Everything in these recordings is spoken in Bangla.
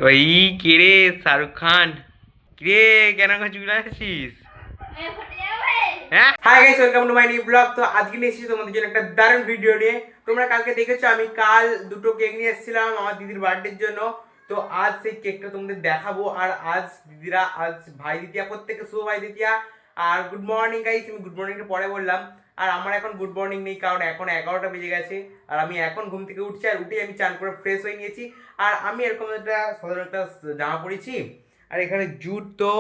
ওই কিরে শাহরুখ খান, কিরে কেন চলে আসছিস? হ্যাঁ, hi guys, welcome to my new blog. তো আজকে নিয়ে এসেছি তোমাদের জন্য একটা দারুণ ভিডিও নিয়ে। তোমরা কালকে দেখেছো আমি কাল দুটো কেক নিয়ে এসেছিলাম আমার দিদির বার্থডের জন্য। তো আজ সেই কেকটা তোমাদের দেখাবো। আর আজ দিদিরা, আজ ভাই দ্বিতীয়া, প্রত্যেকে শুভ ভাই দ্বিতীয়া। আর গুড মর্নিং গাইস, আমি গুড মর্নিংটা পরে বললাম। আর আমার এখন গুড মর্নিং নেই, কারণ এখন 11টা বেজে গেছে। আর আমি এখন ঘুম থেকে উঠছি, আর উঠেই আমি চান করে ফ্রেশ হয়ে নিয়েছি। আর আমি এরকম একটা সাধারণ একটা জামা পরেছি, আর এখানে জুতো,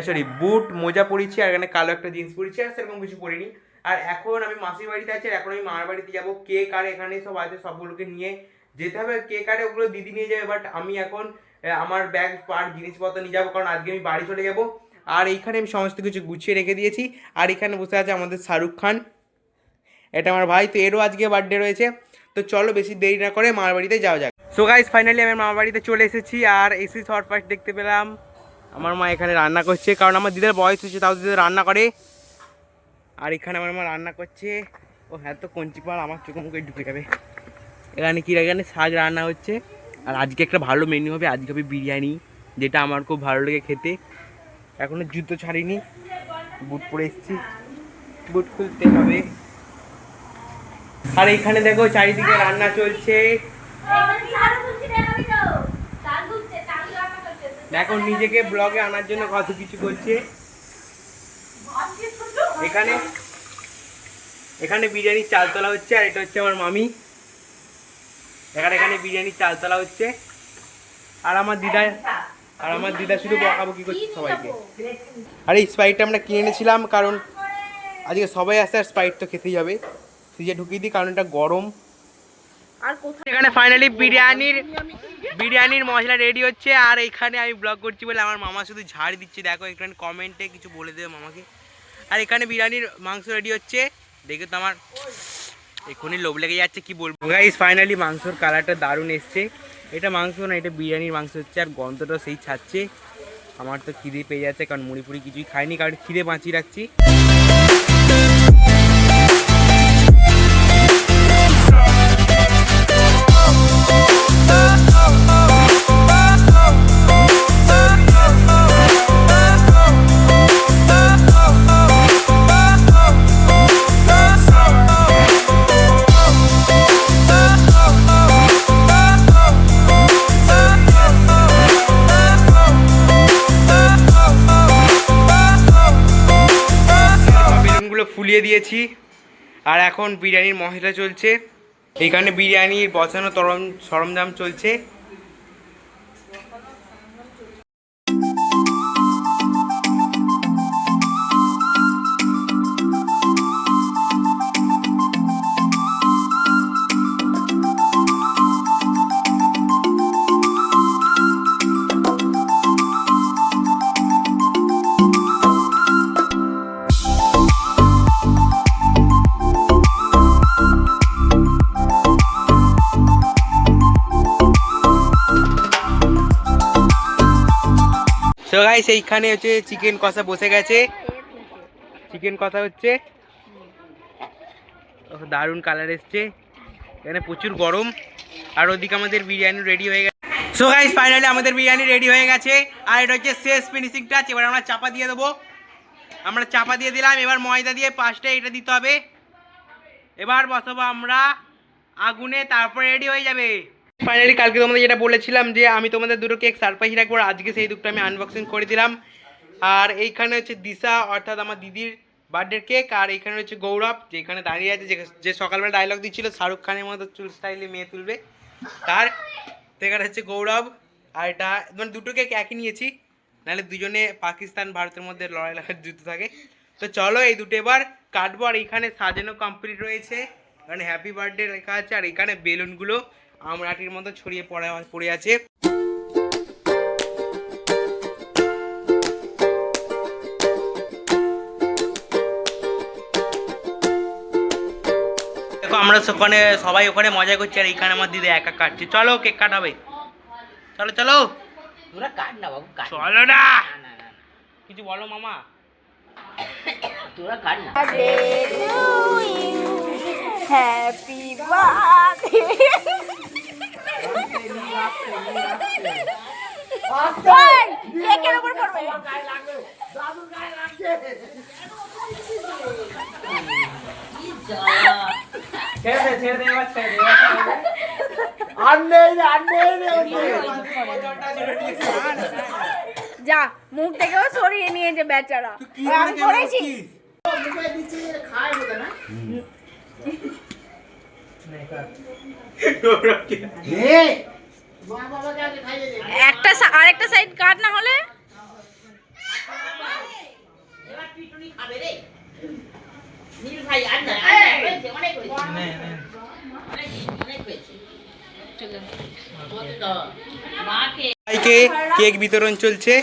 সরি বুট মোজা পরেছি, আর এখানে কালো একটা জিন্স পরেছি, আর সেরকম কিছু পরিনি। আর এখন আমি মাসির বাড়িতে আছি, আর এখন আমি মার বাড়িতে যাবো। কেক আর এখানে সব আছে, সবগুলোকে নিয়ে যেতে হবে। কেক আরে ওগুলো দিদি নিয়ে যাবে, বাট আমি এখন আমার ব্যাগ আর জিনিসপত্র নিয়ে যাবো, কারণ আজকে আমি বাড়ি চলে যাবো। আর এইখানে আমি সমস্ত কিছু গুছিয়ে রেখে দিয়েছি। আর এখানে বসে আছে আমাদের শাহরুখ খান, এটা আমার ভাই। তো এরও আজকে বার্থডে রয়েছে। তো চলো বেশি দেরি না করে মার বাড়িতে যাওয়া যাক। সো গাইস, ফাইনালি আমি মামার বাড়িতে চলে এসেছি। আর এসি শর্ট ফার্স্ট দেখতে পেলাম আমার মা এখানে রান্না করছে, কারণ আমার দিদার বয়স হচ্ছে, তাও দিদা রান্না করে। আর এখানে আমার মা রান্না করছে। ও হ্যাঁ, তো কঞ্চি পাড় আমার চোখে মুখে ঢুকে যাবে। এখানে কি, এখানে শাক রান্না হচ্ছে। আর আজকে একটা ভালো মেনু হবে, আজকে হবে বিরিয়ানি, যেটা আমার খুব ভালো লেগে খেতে। এখনো জুতো ছাড়িনি, বুট পরে এসেছি, বুট খুলতে হবে। আর এইখানে দেখো চারিদিকে রান্না চলছে। দেখো নিজেকে ব্লগে আনার জন্য কত কিছু করছে। এখানে এখানে বিরিয়ানির চাল তোলা হচ্ছে, আর এটা হচ্ছে আমার মামি। এখানে বিরিয়ানির চাল তোলা হচ্ছে। আর আমার দিদা শুধু বকাবকি করছে সবাইকে। আর এই স্প্রাইটটা আমরা কিনে এনেছিলাম, কারণ আজকে সবাই আসে, আর স্প্রাইট তো খেতেই হবে। ফ্রিজে ঢুকিয়ে দিই, কারণ এটা গরম। আর এখানে ফাইনালি বিরিয়ানির মশলা রেডি হচ্ছে। আর এখানে আমি ব্লগ করছি বলে আমার মামা শুধু ঝাড় দিচ্ছে। দেখো এখানে কমেন্টে কিছু বলে দেবে মামাকে। আর এখানে বিরিয়ানির মাংস রেডি হচ্ছে, দেখে তো আমার এখনই লোভ লেগে যাচ্ছে, কি বলবো গাইস। ফাইনালি মাংসর কালারটা দারুণ এসছে। এটা মাংস না, এটা বিরিয়ানির মাংস হচ্ছে। আর গন্ধটা সেই ছাড়ছে। আমার তো খিদে পেয়ে যাচ্ছে, কারণ মুড়ি ফুড়ি কিছুই খাইনি, কারণ খিদে বাঁচিয়ে রাখছি। ফুলিয়ে দিয়েছি। আর এখন বিরিয়ানির মশলা চলছে। এইখানে বিরিয়ানির বসানো সরঞ্জাম চলছে। সো গাইস, এইখানে হচ্ছে চিকেন কষা বসে গেছে। চিকেন কষা হচ্ছে, দারুণ কালার এসছে। এখানে প্রচুর গরম। আর ওদিকে আমাদের বিরিয়ানি রেডি হয়ে গেছে। সো গাইস, ফাইনালি আমাদের বিরিয়ানি রেডি হয়ে গেছে। আর এটা হচ্ছে শেষ ফিনিশিং টাচ। এবার আমরা চাপা দিয়ে দেবো। আমরা চাপা দিয়ে দিলাম। এবার ময়দা দিয়ে পাঁচটা এটা দিতে হবে। এবার বসাবো আমরা আগুনে, তারপরে রেডি হয়ে যাবে। ফাইনালি কালকে তোমাদের যেটা বলেছিলাম যে আমি তোমাদের দুটো কেক সারপ্রাইজ রাখবো, আজকে সেই দুটো আমি আনবক্সিং করে দিলাম। আর এইখানে হচ্ছে দিশা, অর্থাৎ আমার দিদির বার্থডের কেক। আর এইখানে হচ্ছে গৌরব, যে এখানে দাঁড়িয়ে আছে, যে সকালবেলা ডায়লগ দিচ্ছিল শাহরুখ খানের মতো চুল স্টাইলে মেয়ে তুলবে তার। তো এখানে হচ্ছে গৌরব। আর এটা মানে দুটো কেক একই নিয়েছি, নাহলে দুজনে পাকিস্তান ভারতের মধ্যে লড়াই লাগার যুদ্ধ থাকে। তো চলো এই দুটো এবার কাটবো। আর এইখানে সাজানো কমপ্লিট রয়েছে, এখানে হ্যাপি বার্থডে লেখা আছে। আর এখানে বেলুনগুলো আমরাটির মতো ছড়িয়ে পড়ে আছে। দেখো আমরা সবাই ওখানে মজা করছি, আর এইখানে আমার দিদি একা কাটছে। চলো কেক কাটাবে, চলো চলো। তোরা কাট না বাবু, চলো না, কিছু বলো মামা। তোরা কাট না। Happy birthday. কেকের উপর পড়বে। ছেড়ে দে এবার ছেড়ে দে যা মুখ থেকেও সরিয়ে নিয়েছে বেচারা। আমি পড়েছি। আরেকটা সাইড কাট না হলে এবার পিটুনি খাবে রে নীল ভাই আর না হয়েছে অনেক হয়েছে অনেক হয়েছে মাকে ভাইকে কেক বিতরণ চলছে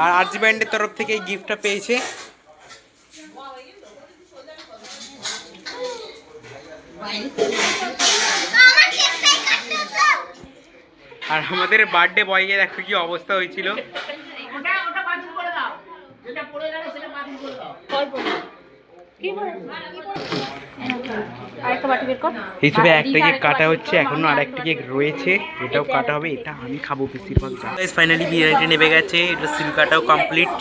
আর আরজি ব্যান্ডের তরফ থেকে এই গিফটটা পেয়েছে। আর আমাদের বার্থডে বয়কে দেখো কি অবস্থা হয়েছিল। ওটা বাতিল করে দাও যেটা পড়ে গেল সেটা বাতিল করে দাও হিসেবে একটা কেক কাটা হচ্ছে, এখনো আর একটা কেক রয়েছে, এটাও কাটা হবে। এটা আমি খাবো বেশিরভাগ। ফাইনালি বিরিয়ানিটা নেমে গেছে, এটা সিল কাটাও কমপ্লিট।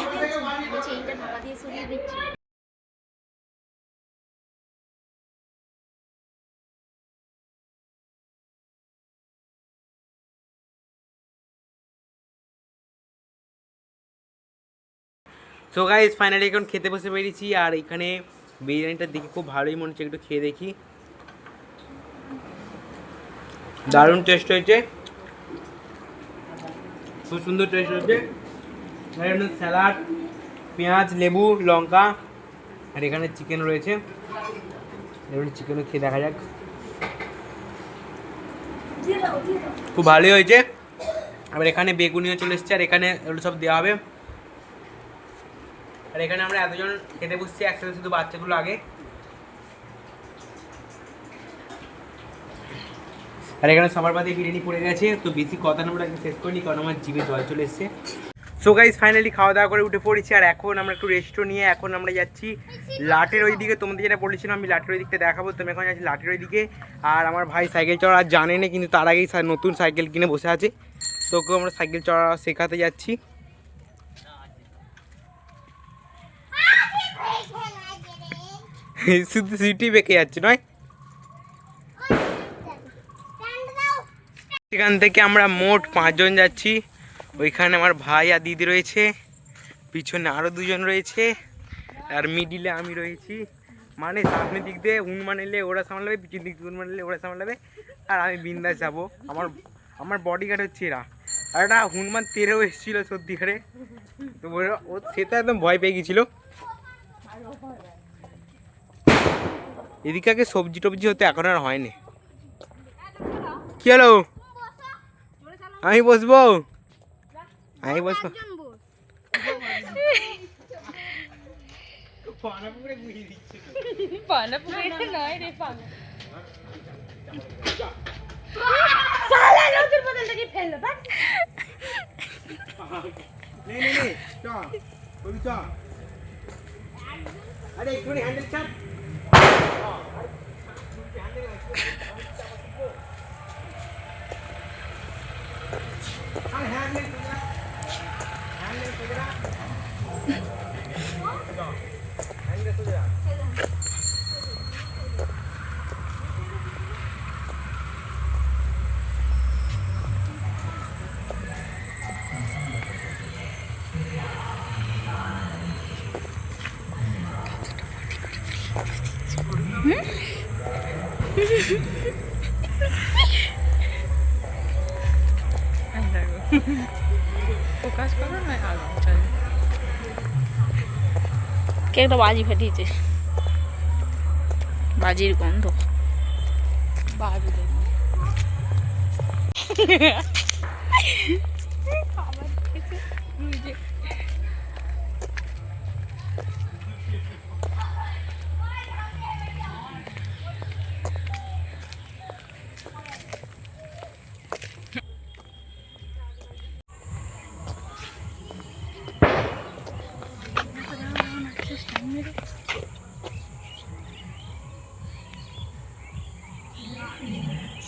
সো গাইস ফাইনালি এখন খেতে বসে পেরেছি। আর এখানে বিরিয়ানিটা দেখে খুব ভালোই মনে হচ্ছে, একটু খেয়ে দেখি। দারুণ টেস্ট হয়েছে, খুব সুন্দর টেস্ট হয়েছে। এখানে স্যালাড, পেঁয়াজ, লেবু, লঙ্কা, আর এখানে চিকেন রয়েছে। এবার চিকেনও খেয়ে দেখা যাক। খুব ভালোই হয়েছে। আবার এখানে বেগুনিও চলে এসছে, আর এখানে এগুলো সব দেওয়া হবে। আর এখানে আমরা এতজন খেতে বসছি একসাথে, শুধু বাচ্চাগুলো আগে। আর এখানে সবার বাদে বিরিয়ানি পড়ে গেছে, তো বেশি কথা না আমরা শেষ করিনি, কারণ আমার জিভে জল চলে এসছে। সো গাইস ফাইনালি খাওয়া দাওয়া করে উঠে পড়েছি। আর এখন আমরা একটু রেস্টও নিয়ে এখন আমরা যাচ্ছি লাটের ওই দিকে। তোমাদের যেটা বলেছিলাম আমি লাটের ওই দিকটা দেখাবো, তো আমি এখন যাচ্ছি লাটের ওই দিকে। আর আমার ভাই সাইকেল চড়া আর জানে না, কিন্তু তার আগেই নতুন সাইকেল কিনে বসে আছে, তো ওকে আমরা সাইকেল চড়া শেখাতে যাচ্ছি। শুধু সিটি বেঁকে যাচ্ছে নয়। সেখান থেকে আমরা মোট 5 জন যাচ্ছি। ওইখানে আমার ভাই আর দিদি রয়েছে, পিছনে আরও 2 জন রয়েছে, আর মিডিলে আমি রয়েছি। মানে সামনের দিক দিয়ে হুনমান এলে ওরা সামলাবে, পিছন দিক দিয়ে হুনমান এলে ওরা সামলাবে, আর আমি বিন্দাস যাবো। আমার বডিগার্ড হচ্ছে এরা। আর একটা হুনমান তেরেও এসেছিলো সত্যিকারে, তো ও সেটা একদম ভয় পেয়ে গেছিলো। এদিকে আগে সবজি টবজি হতে এখন আর হয়নি। কি হলো? আমি বসবো, আমি বসবো। আরে একটু হ্যান্ডেল চাপ। ফোকাস করো না, কেকটা বাজি ফাটিয়েছে, বাজির গন্ধ। বাজি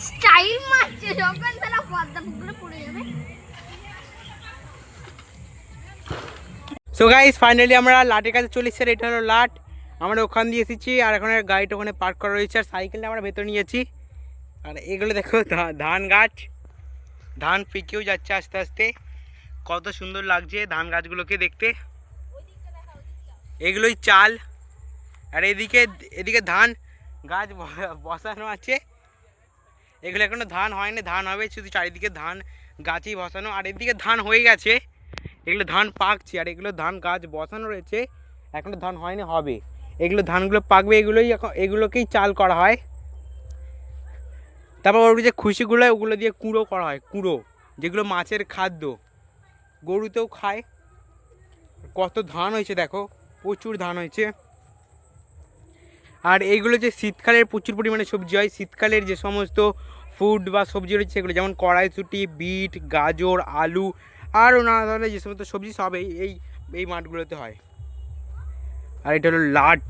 স্টাইল মারছে, যখন তারা পদ্মা পুকুরে পড়ে যাবে। সো গাইস ফাইনালি আমরা লাটের কাছে চলে এসেছি। এটা হলো লাট, আমরা ওখান দিয়ে এসেছি আর এখন গাড়িটা ওখানে পার্ক করা রয়েছে আর সাইকেলটা আমরা ভেতরে নিয়েছি। আর এগুলো দেখো ধান গাছ, ধান পেকেও যাচ্ছে আস্তে আস্তে, কত সুন্দর লাগছে ধান গাছগুলোকে দেখতে। এগুলোই চাল আর এদিকে ধান গাছ বসানো আছে। এগুলো এখনো ধান হয়নি, ধান হবে, শুধু চারিদিকে ধান গাছই বসানো। আর এদিকে ধান হয়ে গেছে, এগুলো ধান পাকছে আর এগুলো ধান গাছ বসানো রয়েছে, এখনো ধান হয়নি, হবে। এগুলো ধানগুলো পাকবে, এগুলোকেই চাল করা হয়। তারপর ওর যে খুশিগুলো হয় ওগুলো দিয়ে কুঁড়ো করা হয়, কুঁড়ো যেগুলো মাছের খাদ্য, গরুতেও খায়। কত ধান হয়েছে দেখো, প্রচুর ধান হয়েছে। আর এইগুলো যে শীতকালের প্রচুর পরিমাণে সবজি হয়, শীতকালের যে সমস্ত ফুড বা সবজি রয়েছে সেগুলো যেমন কড়াইশুঁটি, বিট, গাজর, আলু আর নানা ধরনের যে সমস্ত সবজি সব এই মাঠগুলোতে হয়। আর এটা হলো লাট,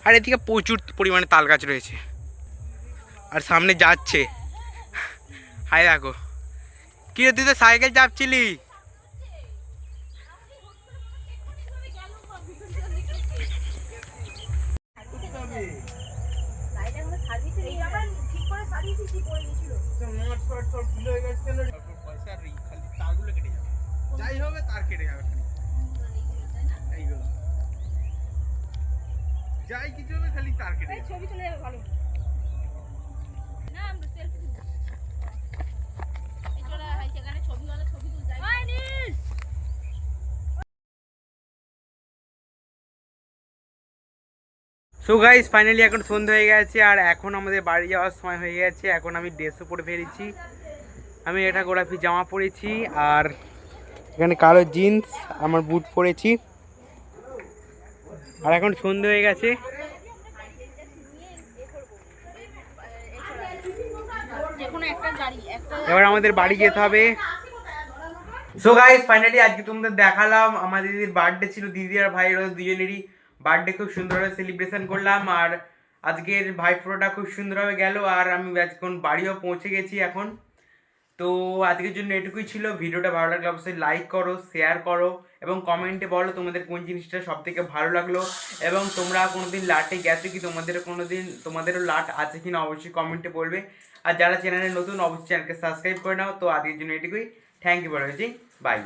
আর এদিকে প্রচুর পরিমাণে তাল গাছ রয়েছে। আর সামনে যাচ্ছে, হাই দেখো কি রে, তুই তো সাইকেল চাপছিলি। যাই হবে তার কেটে যাবে, এইগুলো যাই কিছু হবে খালি তার কেটে যাবে। ছবি চলে যাবে ভালো না, আমরা সেলফি তুলব। এটারা হাই সেখানে ছবি তুল যাই। ওই নীল সো গাইস ফাইনালি এখন সন্ধ্যা হয়ে গেছে আর এখন আমাদের বাড়ি যাওয়ার সময় হয়ে গেছে। এখন আমি ড্রেসও পরে ফেলেছি, আমি এটা গোলাপি জামা পরেছি আর এখানে কালো জিন্স, আমার বুট পরেছি। আর এখন সন্ধ্যা হয়ে গেছে, এবার আমাদের বাড়ি যেতে হবে। সো গাইস ফাইনালি আজকে তোমাদের দেখালাম, আমাদের দিদির বার্থডে ছিল, দিদি আর ভাইয়ের দুজনেরই বার্থডে খুব সুন্দরভাবে সেলিব্রেশন করলাম। আর আজকের ভাইফোঁটাটা খুব সুন্দরভাবে গেল আর আমি এখন বাড়িও পৌঁছে গেছি এখন। তো আজকের জন্য এটুকুই ছিল। ভিডিওটা ভালো লাগলে অবশ্যই লাইক করো, শেয়ার করো এবং কমেন্টে বলো তোমাদের কোন জিনিসটা সব থেকে ভালো লাগলো এবং তোমরা কোনোদিন লাটে গেছো কি, তোমাদেরও লাট আছে কিনা অবশ্যই কমেন্টে বলবে। আর যারা চ্যানেলে নতুন অবশ্যই চ্যানেলকে সাবস্ক্রাইব করে নাও। তো আজকের জন্য এটুকুই, thank you for watching, by.